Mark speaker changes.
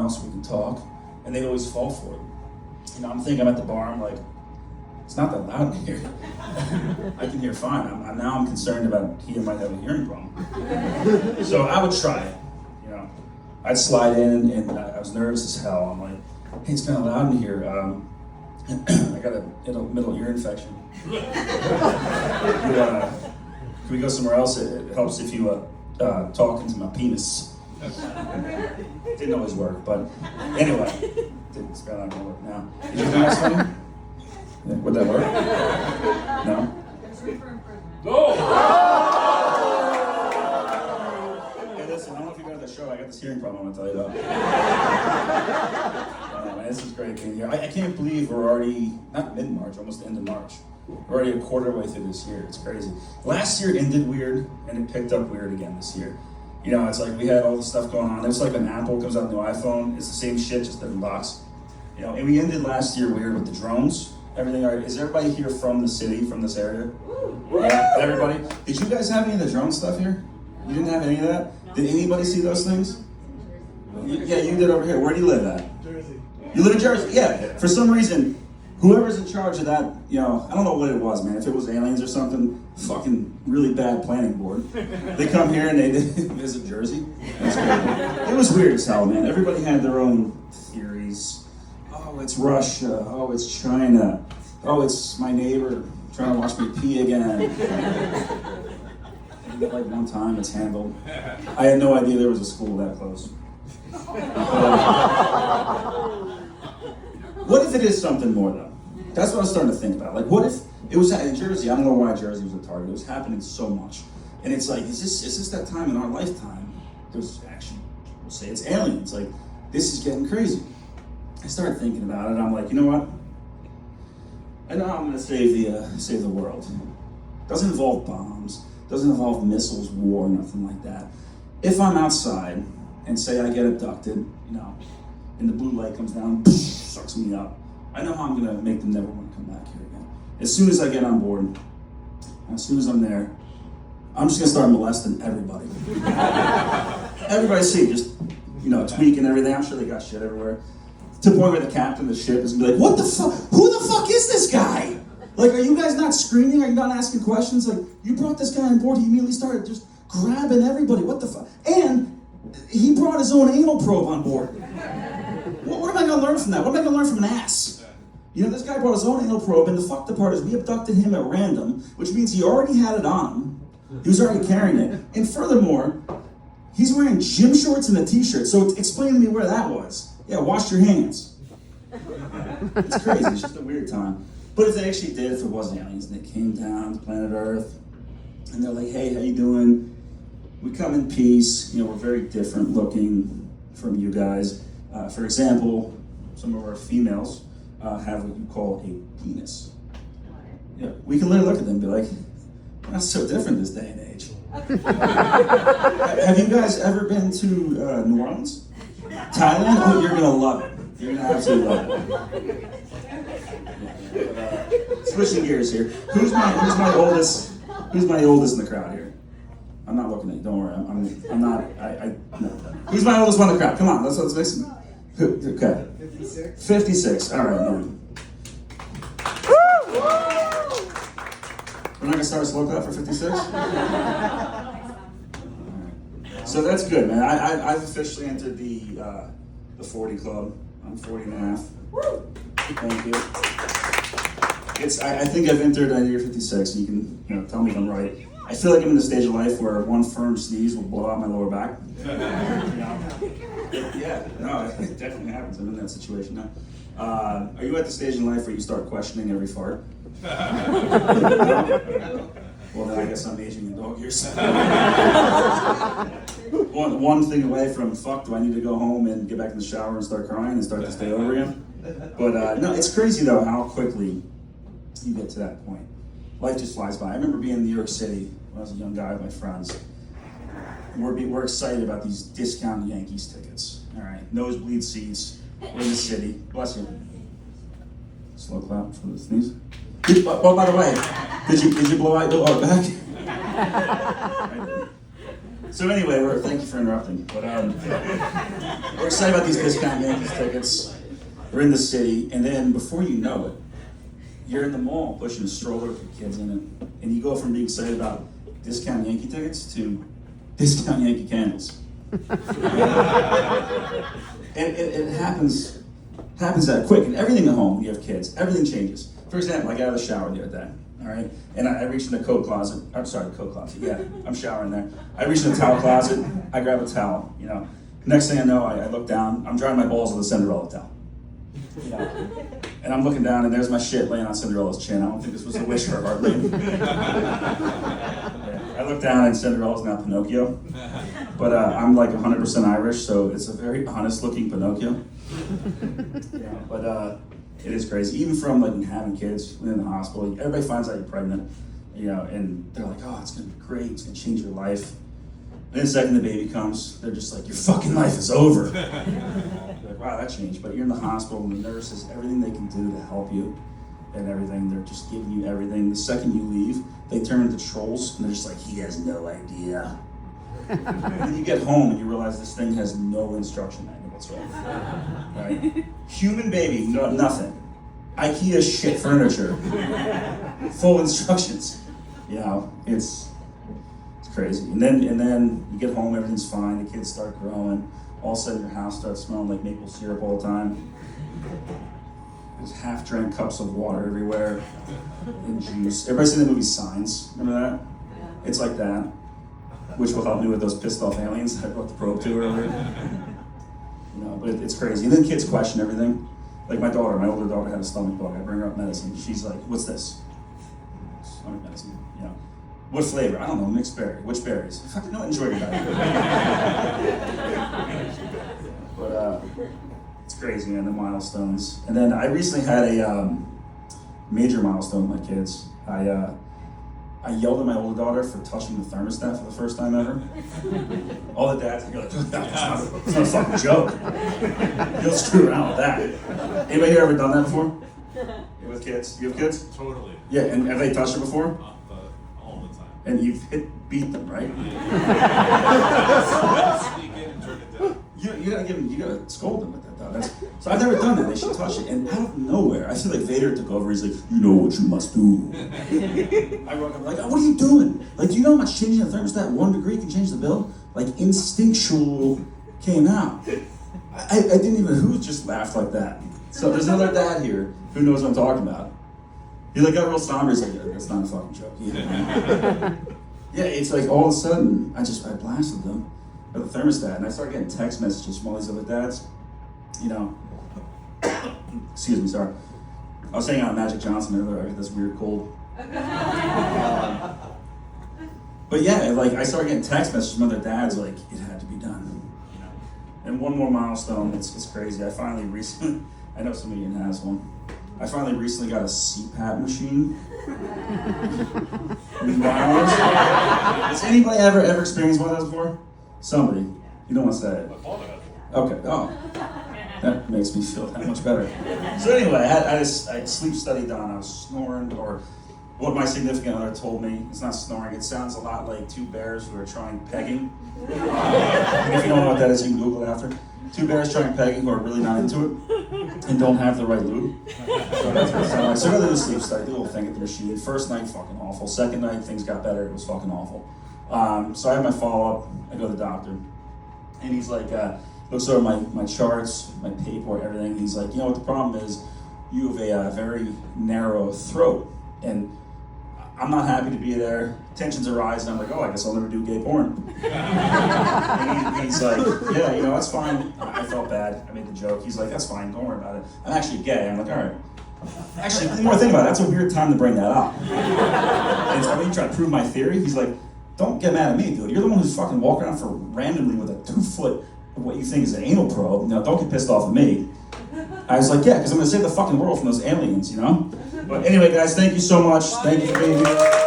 Speaker 1: now so we can talk. And they always fall for it. You know, I'm thinking I'm at the bar, I'm like, it's not that loud in here. I can hear fine. I'm concerned about he might have a hearing problem. So I would try it, you know. I'd slide in and I was nervous as hell. I'm like, hey, it's kind of loud in here. I got a middle ear infection. Can we go somewhere else? It helps if you talk into my penis. Didn't always work, but anyway, it's not gonna work now. Did you think that's funny? Yeah, would that work? No?
Speaker 2: There's room for improvement.
Speaker 1: Oh! Hey, listen, I don't know if you got at the show, I got this hearing problem, I'm gonna tell you that. Man, this is great being here. I can't believe we're already, not mid-March, almost the end of March. We're already a quarter way through this year, it's crazy. Last year ended weird, and it picked up weird again this year. You know, it's like we had all this stuff going on. It's like when Apple comes out with a new iPhone, it's the same shit, just different box. You know, and we ended last year weird with the drones. Everything, all right. Is everybody here from the city, from this area? Yeah, everybody? Did you guys have any of the drone stuff here? You didn't have any of that? Did anybody see those things? Yeah, you did over here. Where do you live at?
Speaker 3: Jersey.
Speaker 1: You live in Jersey? Yeah. For some reason, whoever's in charge of that, you know, I don't know what it was, man. If it was aliens or something, fucking really bad planning board. They come here and they visit Jersey. That's great. It was weird as hell, man. Everybody had their own theories. Oh, it's Russia. Oh, it's China. Oh, it's my neighbor trying to watch me pee again. Like one time, it's handled. I had no idea there was a school that close. What if it is something more, though? That's what I was starting to think about. Like, what if it was in Jersey? I don't know why Jersey was a target. It was happening so much. And it's like, is this that time in our lifetime? There's actually, we'll say it's aliens. Like, this is getting crazy. I started thinking about it. I'm like, you know what? I know I'm going to save the world. Doesn't involve bombs. Doesn't involve missiles, war, nothing like that. If I'm outside and say I get abducted, you know, and the blue light comes down, sucks me up, I know how I'm going to make them never want to come back here again. As soon as I get on board, as soon as I'm there, I'm just going to start molesting everybody. Everybody see, just, you know, tweaking everything. I'm sure they got shit everywhere. To the point where the captain of the ship is going to be like, what the fuck? Who the fuck is this guy? Like, are you guys not screening? Are you not asking questions? Like, you brought this guy on board, he immediately started just grabbing everybody. What the fuck? And he brought his own anal probe on board. What am I going to learn from that? What am I going to learn from an ass? You know, this guy brought his own anal probe, and the fucked up part is we abducted him at random, which means he already had it on him. He was already carrying it. And furthermore, he's wearing gym shorts and a t-shirt. So explain to me where that was. Yeah, wash your hands. It's crazy. It's just a weird time. But if they actually did, if it was aliens, and they came down to planet Earth, and they're like, hey, how you doing? We come in peace. You know, we're very different looking from you guys. For example, some of our females have what you call a penis. Yeah, we can literally look at them and be like, we're not so different this day and age. Have you guys ever been to New Orleans? Thailand? Oh, you're gonna love it. You're gonna absolutely love it. Switching gears here. Who's my oldest in the crowd here? I'm not looking at you. Don't worry. I'm not. No. Who's my oldest one in the crowd? Come on. Let's listen. Okay.
Speaker 3: 56.
Speaker 1: 56. All right. Man. We're not gonna start a slow clap for 56. So that's good, man. I've officially entered the 40 club. I'm 40 and a half. Thank you. I think I've entered year 56. You can tell me if I'm right. I feel like I'm in the stage of life where one firm sneeze will blow out my lower back. Yeah, no, it definitely happens. I'm in that situation now. Are you at the stage in life where you start questioning every fart? Well, then I guess I'm aging in dog years. One thing away from fuck, do I need to go home and get back in the shower and start crying and start this day over again? But no, it's crazy though how quickly you get to that point. Life just flies by. I remember being in New York City when I was a young guy with my friends. We're excited about these discount Yankees tickets. All right, nosebleed seats. We're in the city. Bless you. Slow clap for the sneeze. Oh, by the way, did you blow out your lower back? So anyway, thank you for interrupting. But we're excited about these discount Yankees tickets. We're in the city, and then before you know it, you're in the mall pushing a stroller with your kids in it, and you go from being excited about discount Yankee tickets to discount Yankee candles. And it happens that quick. And everything at home, when you have kids, everything changes. For example, I got out of the shower the other day, all right? And I reached in the coat closet. I'm sorry, coat closet, yeah, I'm showering there. I reached in the towel closet, I grab a towel, you know. Next thing I know, I look down, I'm drying my balls with a Cinderella towel. You know? And I'm looking down, and there's my shit laying on Cinderella's chin. I don't think this was a wish for her heart. I look down, and Cinderella's now Pinocchio. But I'm like 100% Irish, so it's a very honest-looking Pinocchio. Yeah, but it is crazy. Even from like having kids in the hospital, everybody finds out you're pregnant, you know, and they're like, "Oh, it's gonna be great. It's gonna change your life." And then the second the baby comes, they're just like, "Your fucking life is over." You're like, "Wow, that changed." But you're in the hospital, and the nurses, everything they can do to help you, and everything, they're just giving you everything. The second you leave, they turn into trolls, and they're just like, "He has no idea." And then you get home, and you realize this thing has no instruction manual whatsoever. Right? Human baby, no, nothing. IKEA shit furniture, full instructions. You know, it's crazy. And then you get home, everything's fine. The kids start growing. All of a sudden, your house starts smelling like maple syrup all the time. There's half-drank cups of water everywhere and juice. Everybody seen the movie Signs? Remember that? It's like that, which will help me with those pissed-off aliens I brought the probe to earlier. You know, but it's crazy. And then kids question everything. Like my older daughter had a stomach bug. I bring her up medicine. She's like, "What's this?" Stomach medicine. You know, what flavor? I don't know. Mixed berry. Which berries? Fucking don't enjoy your diet. But it's crazy, man. The milestones. And then I recently had a major milestone with my kids. I yelled at my older daughter for touching the thermostat for the first time ever. All the dads are like, "It's not a fucking joke. You don't screw around with that." Anybody here ever done that before? With kids? You have kids?
Speaker 2: Totally.
Speaker 1: Yeah, and have they touched it before?
Speaker 2: All the time.
Speaker 1: And you've beat them, right?
Speaker 2: Sneak in and turn it down.
Speaker 1: You gotta scold them with that though. So I've never done that. They should touch it, and out of nowhere, I feel like Vader took over. He's like, "You know what you must do." I walk up like, "Oh, what are you doing? Like, do you know how much changing the thermostat 1 degree can change the bill?" Like, instinctual came out. I didn't even, who just laughed like that? So there's another dad here who knows what I'm talking about. He like got real somber. He's like, "Yeah, that's not a fucking joke." Yeah, it's like all of a sudden, I blasted them with the thermostat, and I started getting text messages from all these other dads. You know, excuse me, sorry. I was hanging out with Magic Johnson earlier. I got this weird cold. But yeah, like I started getting text messages from other dads, like it had to be done. You know? And one more milestone. It's crazy. I finally recently. I know some of you has one. I finally recently got a CPAP machine. Has anybody ever experienced one of those before? Somebody. You don't want to say it. Okay. Oh, that makes me feel that much better. So anyway, I had a sleep study done. I was snoring, or what my significant other told me. It's not snoring. It sounds a lot like two bears who are trying pegging. If you don't know what that is, you can Google it after. Two bears trying pegging who are really not into it and don't have the right lube. So that's what it sounded like. So I go to the sleep study, do a little thing at the machine. First night, fucking awful. Second night, things got better. It was fucking awful. So I have my follow-up. I go to the doctor. And he's like, looks over my charts, my paperwork, everything. He's like, "You know what the problem is? You have a very narrow throat. And I'm not happy to be there. Tensions arise." And I'm like, "Oh, I guess I'll never do gay porn." And he's like, "Yeah, you know, that's fine." I felt bad. I made the joke. He's like, "That's fine. Don't worry about it. I'm actually gay." I'm like, "All right." Actually, the more I think about it, that's a weird time to bring that up. And it's, you try to prove my theory? He's like, "Don't get mad at me, dude. You're the one who's fucking walking around for randomly with a 2-foot, what you think is an anal probe. Now, don't get pissed off at me." I was like, "Yeah, because I'm going to save the fucking world from those aliens, you know?" But anyway, guys, thank you so much. Thank you for being here.